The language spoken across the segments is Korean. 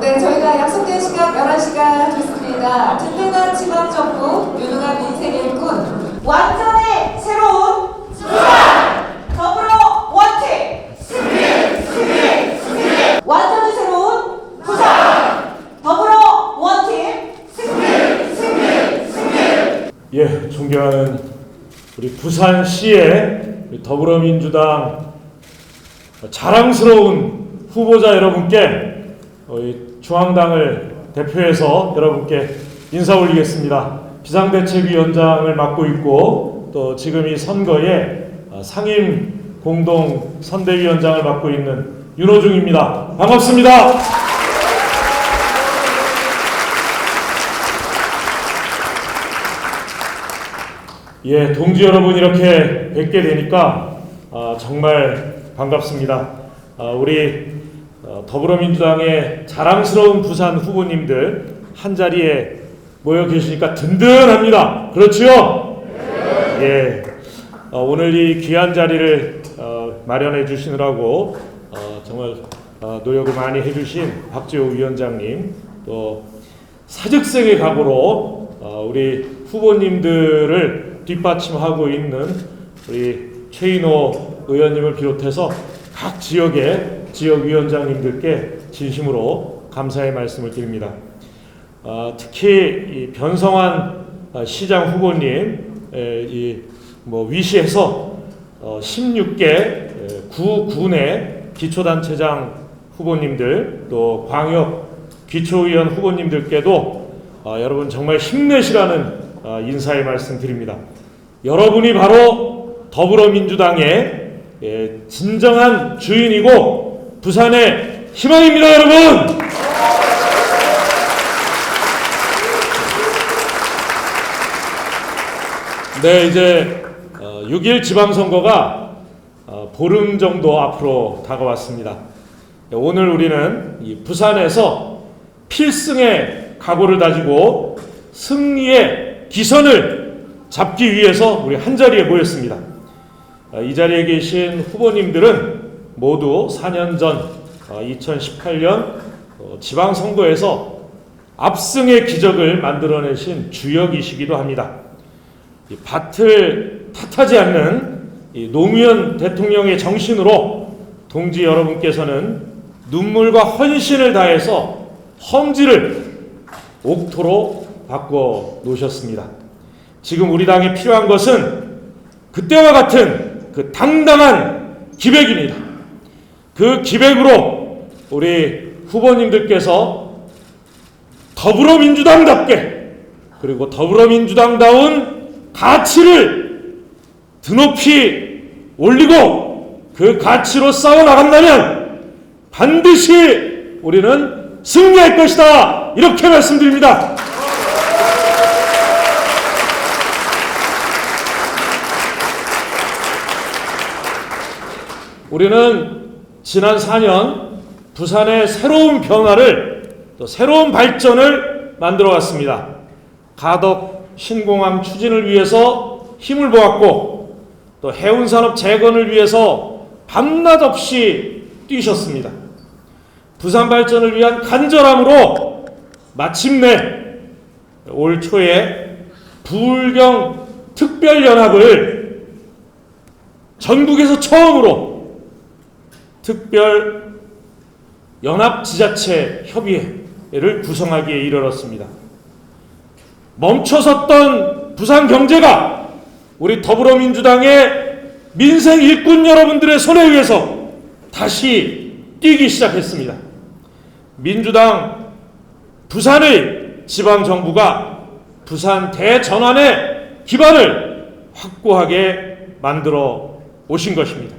네, 저희가 약속된 시간 11시가 됐습니다. 든든한 지방정부, 유능한 민생 일꾼, 완전히 새로운 부산! 더불어 원팀! 승리! 완전히 새로운 부산! 더불어 원팀! 승리! 예, 존경하는 우리 부산시의 더불어민주당 자랑스러운 후보자 여러분께 중앙당을 대표해서 여러분께 인사 올리겠습니다. 비상대책위원장을 맡고 있고 또 지금 이 선거에 상임 공동 선대위원장을 맡고 있는 윤호중입니다. 반갑습니다. 예, 동지 여러분 이렇게 뵙게 되니까 정말 반갑습니다. 우리 더불어민주당의 자랑스러운 부산 후보님들 한자리에 모여 계시니까 든든합니다. 그렇지요? 예. 오늘 이 귀한 자리를 마련해 주시느라고 정말 노력을 많이 해주신 박지호 위원장님, 또 사직생의 각오로 우리 후보님들을 뒷받침하고 있는 우리 최인호 의원님을 비롯해서 각 지역의 지역위원장님들께 진심으로 감사의 말씀을 드립니다. 특히 이 변성환 시장 후보님 위시에서 16개 구군의 기초단체장 후보님들, 또 광역 기초의원 후보님들께도 여러분 정말 힘내시라는 인사의 말씀 드립니다. 여러분이 바로 더불어민주당의 진정한 주인이고 부산의 희망입니다, 여러분! 네, 이제 6.1 지방선거가 보름 정도 앞으로 다가왔습니다. 오늘 우리는 이 부산에서 필승의 각오를 다지고 승리의 기선을 잡기 위해서 우리 한자리에 모였습니다. 이 자리에 계신 후보님들은 모두 4년 전 2018년 지방선거에서 압승의 기적을 만들어내신 주역이시기도 합니다. 이 밭을 탓하지 않는 이 노무현 대통령의 정신으로 동지 여러분께서는 눈물과 헌신을 다해서 험지를 옥토로 바꿔 놓으셨습니다. 지금 우리 당에 필요한 것은 그때와 같은 그 당당한 기백입니다. 그 기백으로 우리 후보님들께서 더불어민주당답게, 그리고 더불어민주당다운 가치를 드높이 올리고 그 가치로 싸워나간다면 반드시 우리는 승리할 것이다, 이렇게 말씀드립니다. 우리는 지난 4년 부산의 새로운 변화를, 또 새로운 발전을 만들어 왔습니다. 가덕 신공항 추진을 위해서 힘을 모았고, 또 해운산업 재건을 위해서 밤낮 없이 뛰셨습니다. 부산 발전을 위한 간절함으로 마침내 올 초에 부울경 특별연합을 전국에서 처음으로 특별 연합지자체 협의회를 구성하기에 이르렀습니다. 멈춰섰던 부산 경제가 우리 더불어민주당의 민생 일꾼 여러분들의 손에 의해서 다시 뛰기 시작했습니다. 민주당 부산의 지방정부가 부산 대전환의 기반을 확고하게 만들어 오신 것입니다.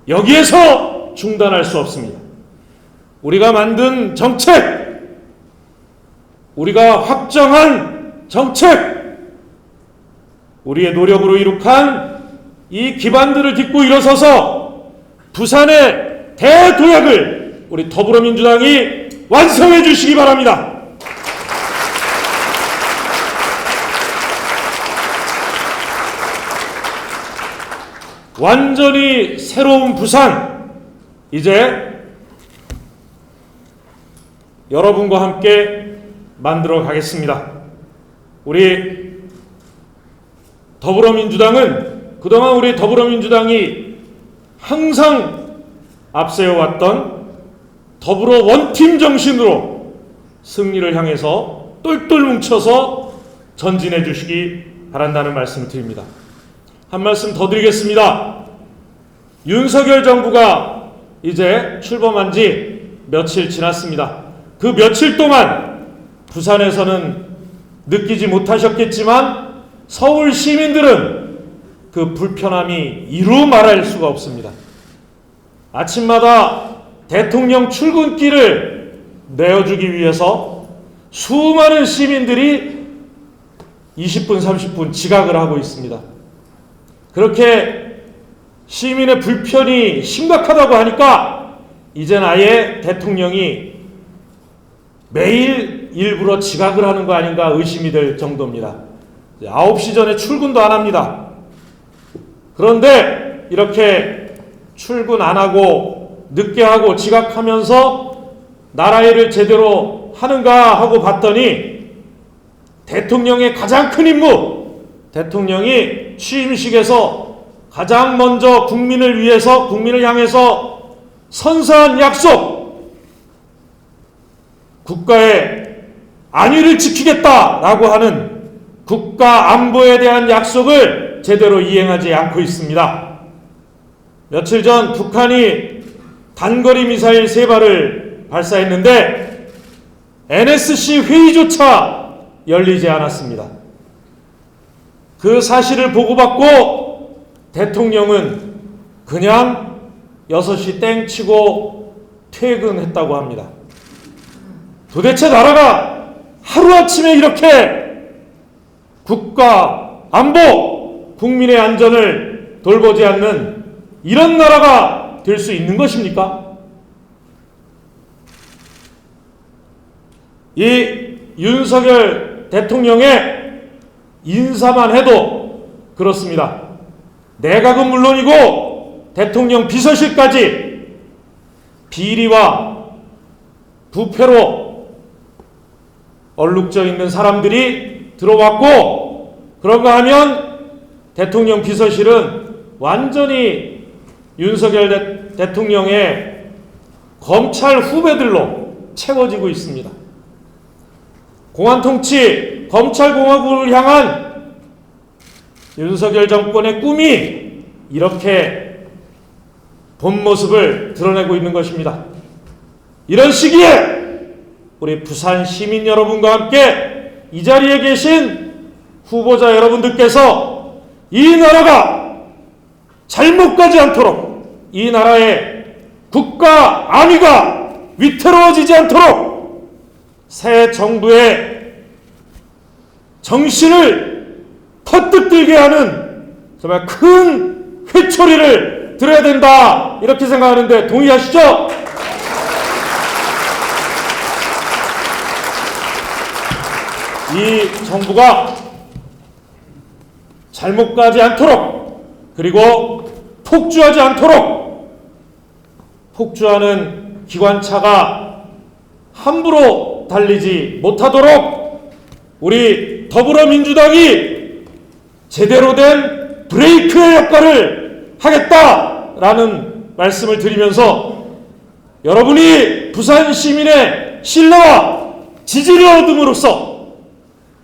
여기에서 중단할 수 없습니다. 우리가 만든 정책, 우리가 확정한 정책, 우리의 노력으로 이룩한 이 기반들을 딛고 일어서서 부산의 대도약을 우리 더불어민주당이 완성해 주시기 바랍니다. 완전히 새로운 부산, 이제 여러분과 함께 만들어 가겠습니다. 우리 더불어민주당은 그동안 우리 더불어민주당이 항상 앞세워왔던 더불어 원팀 정신으로 승리를 향해서 똘똘 뭉쳐서 전진해 주시기 바란다는 말씀을 드립니다. 한 말씀 더 드리겠습니다. 윤석열 정부가 이제 출범한 지 며칠 지났습니다. 그 며칠 동안 부산에서는 느끼지 못하셨겠지만 서울 시민들은 그 불편함이 이루 말할 수가 없습니다. 아침마다 대통령 출근길을 내어주기 위해서 수많은 시민들이 20분, 30분 지각을 하고 있습니다. 그렇게 시민의 불편이 심각하다고 하니까 이젠 아예 대통령이 매일 일부러 지각을 하는 거 아닌가 의심이 될 정도입니다. 9시 전에 출근도 안 합니다. 그런데 이렇게 출근 안 하고 늦게 하고 지각하면서 나라 일을 제대로 하는가 하고 봤더니 대통령의 가장 큰 임무, 대통령이 취임식에서 가장 먼저 국민을 위해서, 국민을 향해서 선사한 약속, 국가의 안위를 지키겠다라고 하는 국가 안보에 대한 약속을 제대로 이행하지 않고 있습니다. 며칠 전 북한이 단거리 미사일 3발을 발사했는데 NSC 회의조차 열리지 않았습니다. 그 사실을 보고받고 대통령은 그냥 6시 땡 치고 퇴근했다고 합니다. 도대체 나라가 하루아침에 이렇게 국가 안보, 국민의 안전을 돌보지 않는 이런 나라가 될 수 있는 것입니까? 이 윤석열 대통령의 인사만 해도 그렇습니다. 내각은 물론이고 대통령 비서실까지 비리와 부패로 얼룩져 있는 사람들이 들어왔고, 그런가 하면 대통령 비서실은 완전히 윤석열 대통령의 검찰 후배들로 채워지고 있습니다. 공안통치, 검찰공화국을 향한 윤석열 정권의 꿈이 이렇게 본 모습을 드러내고 있는 것입니다. 이런 시기에 우리 부산 시민 여러분과 함께 이 자리에 계신 후보자 여러분들께서 이 나라가 잘못 가지 않도록, 이 나라의 국가 안위가 위태로워지지 않도록 새 정부의 정신을 퍼뜩 들게 하는 정말 큰 회초리를 들어야 된다, 이렇게 생각하는데 동의하시죠? 이 정부가 잘못 가지 않도록, 그리고 폭주하지 않도록, 폭주하는 기관차가 함부로 달리지 못하도록 우리 더불어민주당이 제대로 된 브레이크의 역할을 하겠다라는 말씀을 드리면서 여러분이 부산 시민의 신뢰와 지지를 얻음으로써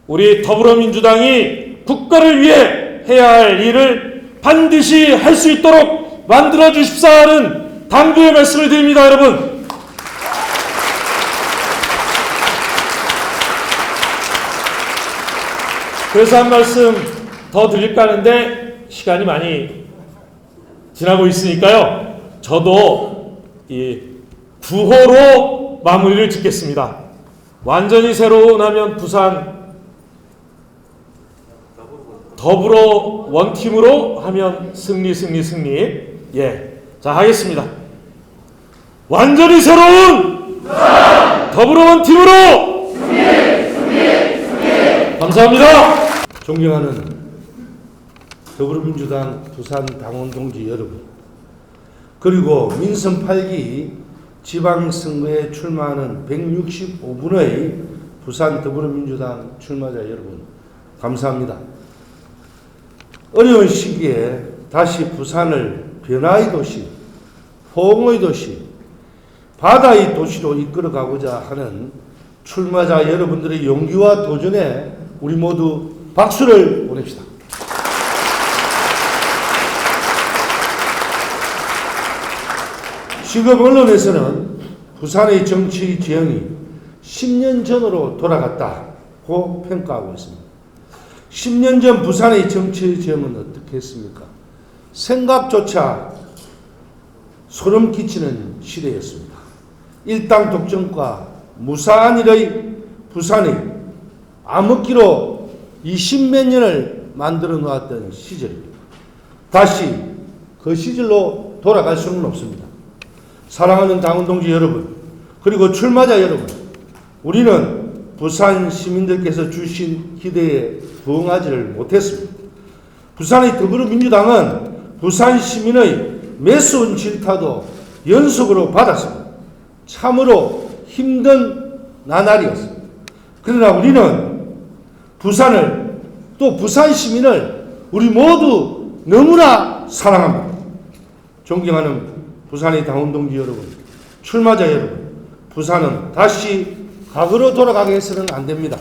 우리 더불어민주당이 국가를 위해 해야 할 일을 반드시 할 수 있도록 만들어 주십사 하는 당부의 말씀을 드립니다, 여러분. 그래서 한 말씀 더 드릴까 하는데 시간이 많이 지나고 있으니까요. 저도 이 구호로 마무리를 짓겠습니다. 완전히 새로운 하면 부산, 더불어 원팀으로 하면 승리, 승리, 승리. 예. 자, 하겠습니다. 완전히 새로운 더불어 원팀으로 승리. 감사합니다. 존경하는 더불어민주당 부산 당원 동지 여러분, 그리고 민선 8기 지방선거에 출마하는 165분의 부산 더불어민주당 출마자 여러분, 감사합니다. 어려운 시기에 다시 부산을 변화의 도시, 호응의 도시, 바다의 도시로 이끌어가고자 하는 출마자 여러분들의 용기와 도전에 우리 모두 박수를 보냅시다. 지금 언론에서는 부산의 정치 지형이 10년 전으로 돌아갔다고 평가하고 있습니다. 10년 전 부산의 정치 지형은 어떻게 했습니까? 생각조차 소름 끼치는 시대였습니다. 일당 독점과 무사한 일의 부산이 암흑기로 20몇 년을 만들어 놓았던 시절입니다. 다시 그 시절로 돌아갈 수는 없습니다. 사랑하는 당원동지 여러분, 그리고 출마자 여러분, 우리는 부산 시민들께서 주신 기대에 부응하지를 못했습니다. 부산의 더불어민주당은 부산 시민의 매서운 질타도 연속으로 받았습니다. 참으로 힘든 나날이었습니다. 그러나 우리는 부산을, 또 부산 시민을 우리 모두 너무나 사랑합니다. 존경하는 부산의 당원동지 여러분, 출마자 여러분, 부산은 다시 과거로 돌아가게 해서는 안 됩니다.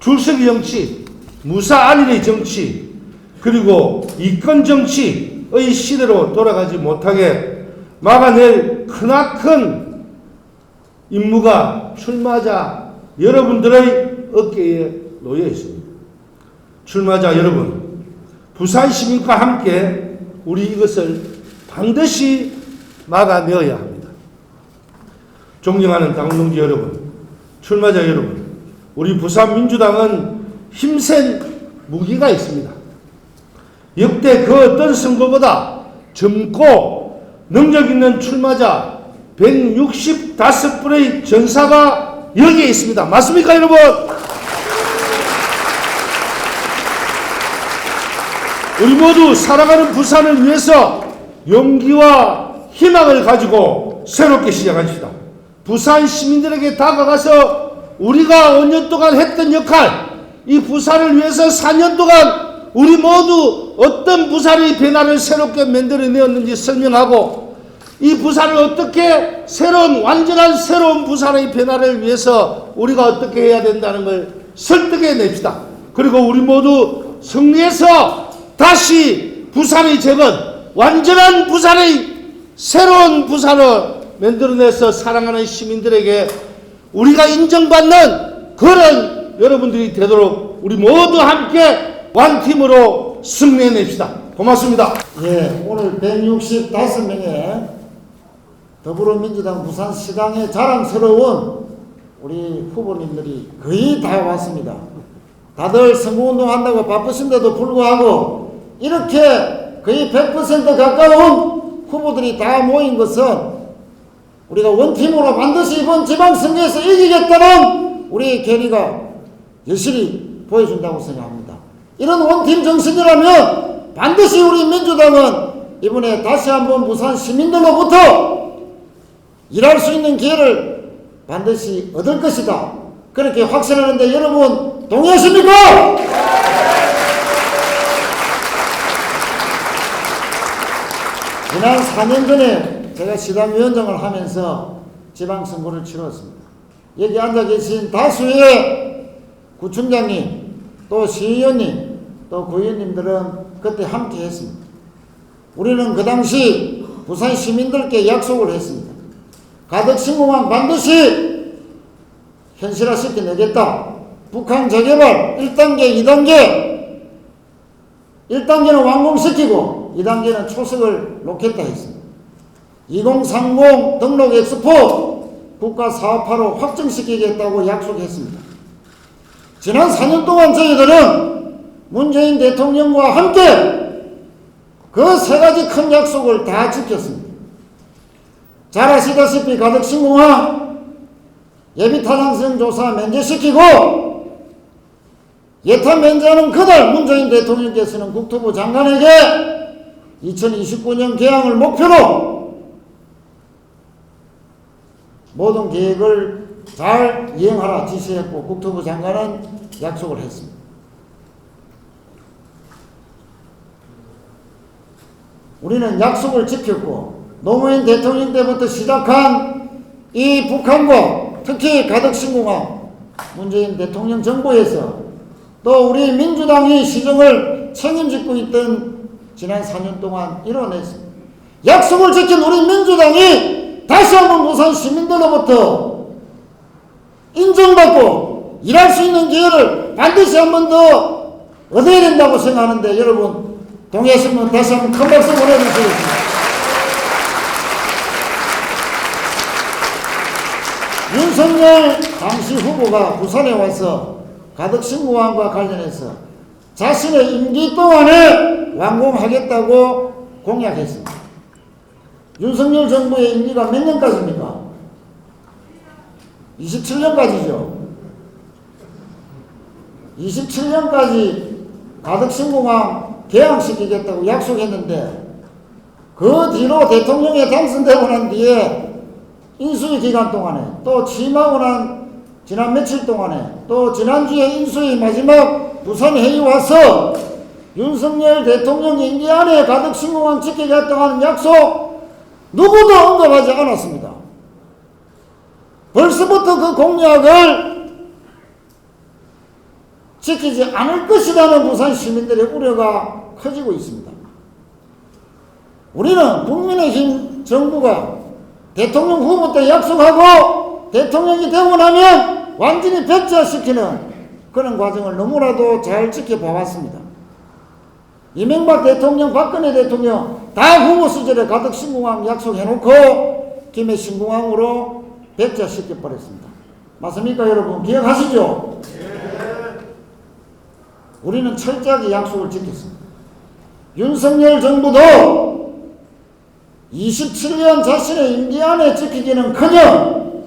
줄서기 정치, 무사안일의 정치, 그리고 이권 정치의 시대로 돌아가지 못하게 막아낼 크나큰 임무가 출마자 여러분들의 어깨에 놓여 있습니다. 출마자 여러분, 부산 시민과 함께 우리 이것을 반드시 막아내어야 합니다. 존경하는 당원동지 여러분, 출마자 여러분, 우리 부산 민주당은 힘센 무기가 있습니다. 역대 그 어떤 선거보다 젊고 능력 있는 출마자 165분의 전사가 여기에 있습니다. 맞습니까, 여러분? 우리 모두 살아가는 부산을 위해서 용기와 희망을 가지고 새롭게 시작합시다. 부산 시민들에게 다가가서 우리가 5년 동안 했던 역할, 이 부산을 위해서 4년 동안 우리 모두 어떤 부산의 변화를 새롭게 만들어내었는지 설명하고, 이 부산을 어떻게 완전한 새로운 부산의 변화를 위해서 우리가 어떻게 해야 된다는 걸 설득해 냅시다. 그리고 우리 모두 승리해서 다시 부산의 재건, 완전한 부산의 새로운 부산을 만들어내서 사랑하는 시민들에게 우리가 인정받는 그런 여러분들이 되도록 우리 모두 함께 완팀으로 승리해냅시다. 고맙습니다. 예, 오늘 165명의 더불어민주당 부산시당에 자랑스러운 우리 후보님들이 거의 다 왔습니다. 다들 선거운동 한다고 바쁘신데도 불구하고 이렇게 거의 100% 가까운 후보들이 다 모인 것은 우리가 원팀으로 반드시 이번 지방선거에서 이기겠다는 우리의 결의가 여실히 보여준다고 생각합니다. 이런 원팀 정신이라면 반드시 우리 민주당은 이번에 다시 한번 부산 시민들로부터 일할 수 있는 기회를 반드시 얻을 것이다. 그렇게 확신하는데 여러분 동의하십니까? 지난 4년 전에 제가 시당위원장을 하면서 지방선거를 치렀습니다. 여기 앉아 계신 다수의 구청장님, 또 시의원님, 또 구의원님들은 그때 함께 했습니다. 우리는 그 당시 부산 시민들께 약속을 했습니다. 가덕신공항 반드시 현실화시켜내겠다. 북한 재개발 1단계, 2단계, 1단계는 완공시키고 2단계는 초석을 놓겠다 했습니다. 2030 등록 엑스포 국가사업화로 확정시키겠다고 약속했습니다. 지난 4년 동안 저희들은 문재인 대통령과 함께 그 세 가지 큰 약속을 다 지켰습니다. 잘 아시다시피 가덕신공항 예비타당성 조사 면제시키고 예탄 면제하는 그날 문재인 대통령께서는 국토부 장관에게 2029년 개항을 목표로 모든 계획을 잘 이행하라 지시했고 국토부 장관은 약속을 했습니다. 우리는 약속을 지켰고 노무현 대통령 때부터 시작한 이 북한과 특히 가덕신공항 문재인 대통령 정부에서 또 우리 민주당이 시정을 책임지고 있던 지난 4년 동안 이뤄냈습니다. 약속을 지킨 우리 민주당이 다시 한번 부산 시민들로부터 인정받고 일할 수 있는 기회를 반드시 한 번 더 얻어야 된다고 생각하는데 여러분 동의하시면 다시 한번 큰 박수 보내주시겠습니다. 윤석열 당시 후보가 부산에 와서 가덕신공항과 관련해서 자신의 임기 동안에 완공하겠다고 공약했습니다. 윤석열 정부의 임기가 몇 년까지입니까? 27년까지죠. 27년까지 가덕신공항 개항시키겠다고 약속했는데 그 뒤로 대통령에 당선되고 난 뒤에 인수위 기간 동안에 또 취임하고 난 지난 며칠 동안에 또 지난주에 인수위 마지막 부산 회의 와서 윤석열 대통령 임기 안에 가덕신공항 지키겠다고 하는 약속 누구도 언급하지 않았습니다. 벌써부터 그 공약을 지키지 않을 것이라는 부산 시민들의 우려가 커지고 있습니다. 우리는 국민의힘 정부가 대통령 후보 때 약속하고 대통령이 되고 나면 완전히 백지화시키는 그런 과정을 너무나도 잘 지켜봐왔습니다. 이명박 대통령, 박근혜 대통령 다 후보 시절에 가덕신공항 약속해놓고 김해 신공항으로 백지화시켜버렸습니다. 맞습니까 여러분? 기억하시죠? 우리는 철저하게 약속을 지켰습니다. 윤석열 정부도 27년 자신의 임기 안에 지키기는커녕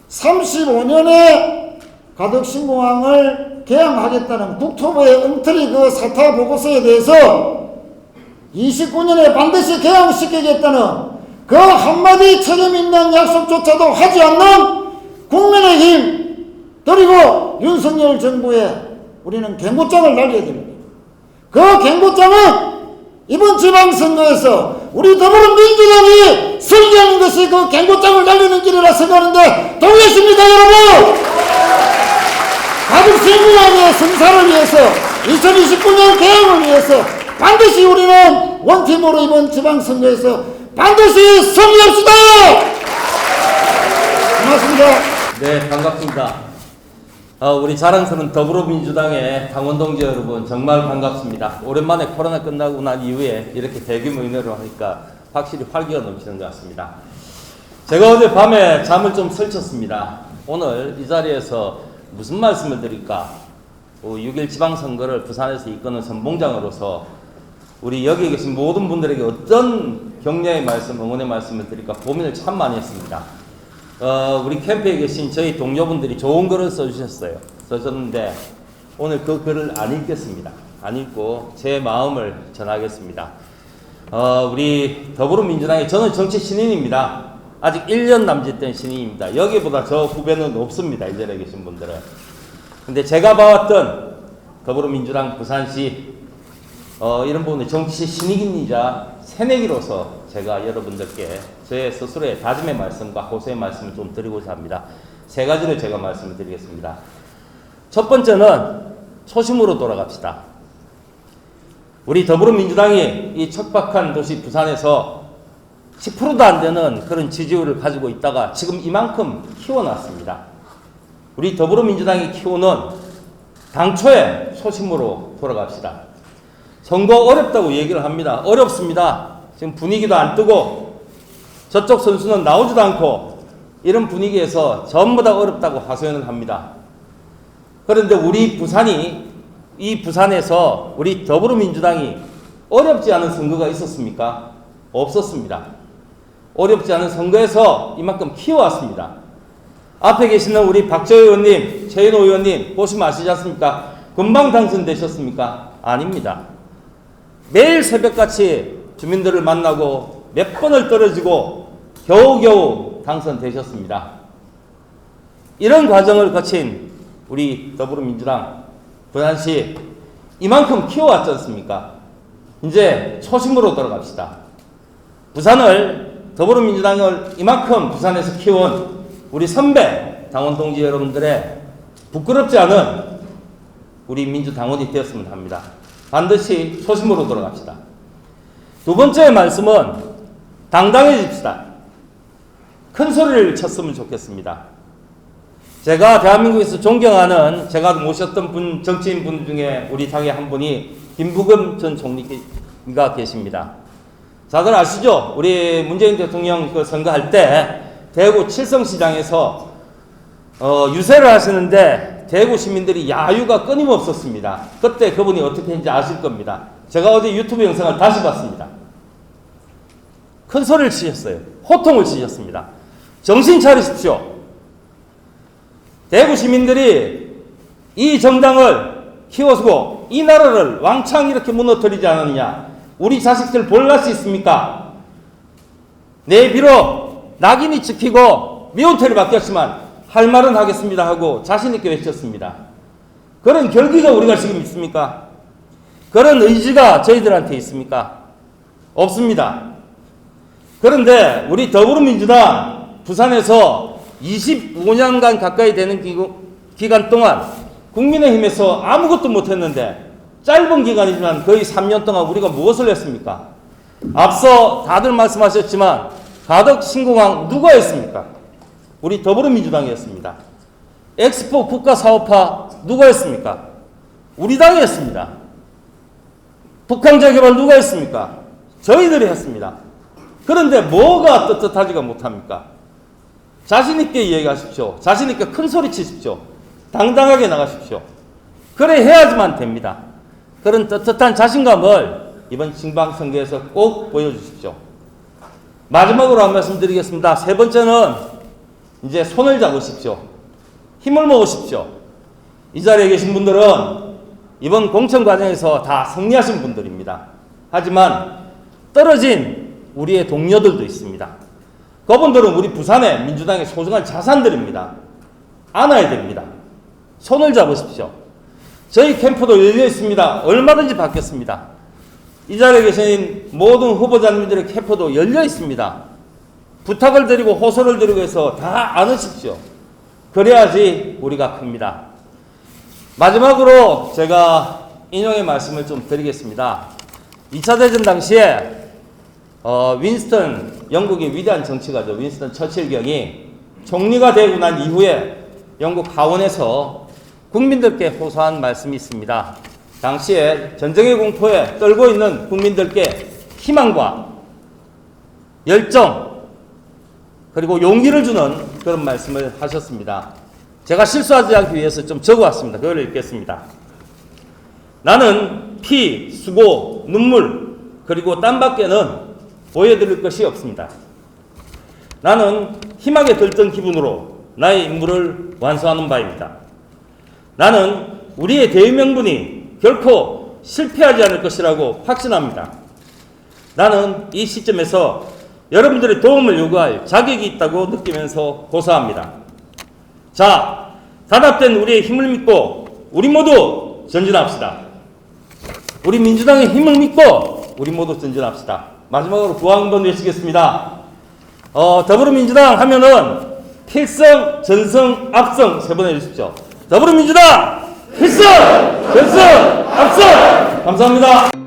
35년에 가덕신공항을 개항하겠다는 국토부의 엉터리 그 사타 보고서에 대해서 29년에 반드시 개항시키겠다는 그 한마디 책임 있는 약속조차도 하지 않는 국민의힘 그리고 윤석열 정부에 우리는 경고장을 날려야 됩니다. 그 경고장은 이번 지방선거에서 우리 더불어민주당이 설계하는 것이 그 경고장을 날리는 길이라 생각하는데 동의하십니까 여러분? 가덕신공항의 성사를 위해서 2029년 개항을 위해서 반드시 우리는 원팀으로 이번 지방선거에서 반드시 승리합시다. 고맙습니다. 네, 반갑습니다. 우리 자랑스러운 더불어민주당의 당원 동지 여러분 정말 반갑습니다. 오랜만에 코로나 끝나고 난 이후에 이렇게 대규모 인회를 하니까 확실히 활기가 넘치는 것 같습니다. 제가 어제 밤에 잠을 좀 설쳤습니다. 오늘 이 자리에서 무슨 말씀을 드릴까? 6.1 지방선거를 부산에서 이끄는 선봉장으로서 우리 여기 계신 모든 분들에게 어떤 격려의 말씀, 응원의 말씀을 드릴까 고민을 참 많이 했습니다. 우리 캠프에 계신 저희 동료분들이 좋은 글을 써주셨는데 오늘 그 글을 안 읽겠습니다. 안 읽고 제 마음을 전하겠습니다. 우리 더불어민주당의 저는 정치 신인입니다. 아직 1년 남짓된 신인입니다. 여기보다 저 후배는 없습니다. 이 자리에 계신 분들은. 근데 제가 봐왔던 더불어민주당 부산시 이런 부분의 정치 신인이자 새내기로서 제가 여러분들께 제 스스로의 다짐의 말씀과 호소의 말씀을 좀 드리고자 합니다. 세 가지를 제가 말씀을 드리겠습니다. 첫 번째는 초심으로 돌아갑시다. 우리 더불어민주당이 이 척박한 도시 부산에서 10%도 안 되는 그런 지지율을 가지고 있다가 지금 이만큼 키워놨습니다. 우리 더불어민주당이 키우는 당초의 초심으로 돌아갑시다. 선거 어렵다고 얘기를 합니다. 어렵습니다. 지금 분위기도 안 뜨고 저쪽 선수는 나오지도 않고 이런 분위기에서 전부 다 어렵다고 하소연을 합니다. 그런데 우리 부산이 이 부산에서 우리 더불어민주당이 어렵지 않은 선거가 있었습니까? 없었습니다. 어렵지 않은 선거에서 이만큼 키워왔습니다. 앞에 계시는 우리 박재호 의원님, 최인호 의원님 보시면 아시지 않습니까? 금방 당선되셨습니까? 아닙니다. 매일 새벽같이 주민들을 만나고 몇 번을 떨어지고 겨우겨우 당선되셨습니다. 이런 과정을 거친 우리 더불어민주당 부산시 이만큼 키워왔지 않습니까? 이제 초심으로 돌아갑시다. 부산을, 더불어민주당을 이만큼 부산에서 키워온 우리 선배 당원 동지 여러분들의 부끄럽지 않은 우리 민주당원이 되었으면 합니다. 반드시 초심으로 돌아갑시다. 두 번째 말씀은 당당해집시다. 큰 소리를 쳤으면 좋겠습니다. 제가 대한민국에서 존경하는, 제가 모셨던 정치인 분 중에 우리 당의 한 분이 김부겸 전 총리가 계십니다. 다들 아시죠? 우리 문재인 대통령 그 선거할 때 대구 칠성시장에서 유세를 하시는데 대구 시민들이 야유가 끊임없었습니다. 그때 그분이 어떻게 했는지 아실 겁니다. 제가 어제 유튜브 영상을 다시 봤습니다. 큰 소리를 치셨어요. 호통을 치셨습니다. 정신 차리십시오. 대구 시민들이 이 정당을 키워주고 이 나라를 왕창 이렇게 무너뜨리지 않았느냐. 우리 자식들 볼날 수 있습니까? 내 비록 낙인이 찍히고 미운털이 바뀌었지만 할 말은 하겠습니다 하고 자신있게 외쳤습니다. 그런 결기가 우리가 지금 있습니까? 그런 의지가 저희들한테 있습니까? 없습니다. 그런데 우리 더불어민주당 부산에서 25년간 가까이 되는 기간 동안 국민의힘에서 아무것도 못했는데 짧은 기간이지만 거의 3년 동안 우리가 무엇을 했습니까? 앞서 다들 말씀하셨지만 가덕 신공항 누가 했습니까? 우리 더불어민주당이었습니다. 엑스포 국가사업화 누가 했습니까? 우리 당이 했습니다. 북한 재개발 누가 했습니까? 저희들이 했습니다. 그런데 뭐가 떳떳하지가 못합니까? 자신있게 이야기하십시오. 자신있게 큰 소리 치십시오. 당당하게 나가십시오. 그래 해야지만 됩니다. 그런 떳떳한 자신감을 이번 지방선거에서 꼭 보여주십시오. 마지막으로 한 말씀 드리겠습니다. 세 번째는 이제 손을 잡으십시오. 힘을 모으십시오. 이 자리에 계신 분들은 이번 공천 과정에서 다 승리하신 분들입니다. 하지만 떨어진 우리의 동료들도 있습니다. 그분들은 우리 부산의 민주당의 소중한 자산들입니다. 안아야 됩니다. 손을 잡으십시오. 저희 캠프도 열려 있습니다. 얼마든지 받겠습니다. 이 자리에 계신 모든 후보자님들의 캠프도 열려 있습니다. 부탁을 드리고 호소를 드리고 해서 다 안으십시오. 그래야지 우리가 큽니다. 마지막으로 제가 인용의 말씀을 좀 드리겠습니다. 2차 대전 당시에 윈스턴, 영국의 위대한 정치가죠. 윈스턴 처칠 경이 총리가 되고 난 이후에 영국 하원에서 국민들께 호소한 말씀이 있습니다. 당시에 전쟁의 공포에 떨고 있는 국민들께 희망과 열정 그리고 용기를 주는 그런 말씀을 하셨습니다. 제가 실수하지 않기 위해서 좀 적어왔습니다. 그걸 읽겠습니다. 나는 피, 수고, 눈물 그리고 땀밖에는 보여드릴 것이 없습니다. 나는 희망에 들뜬 기분으로 나의 임무를 완수하는 바입니다. 나는 우리의 대의명분이 결코 실패하지 않을 것이라고 확신합니다. 나는 이 시점에서 여러분들의 도움을 요구할 자격이 있다고 느끼면서 고사합니다. 자, 단합된 우리의 힘을 믿고 우리 모두 전진합시다. 우리 민주당의 힘을 믿고 우리 모두 전진합시다. 마지막으로 구호 한번 외치겠습니다. 더불어민주당 하면은 필승, 전승, 압승 세 번 해주십시오. 더불어민주당 필승, 전승, 압승. 감사합니다.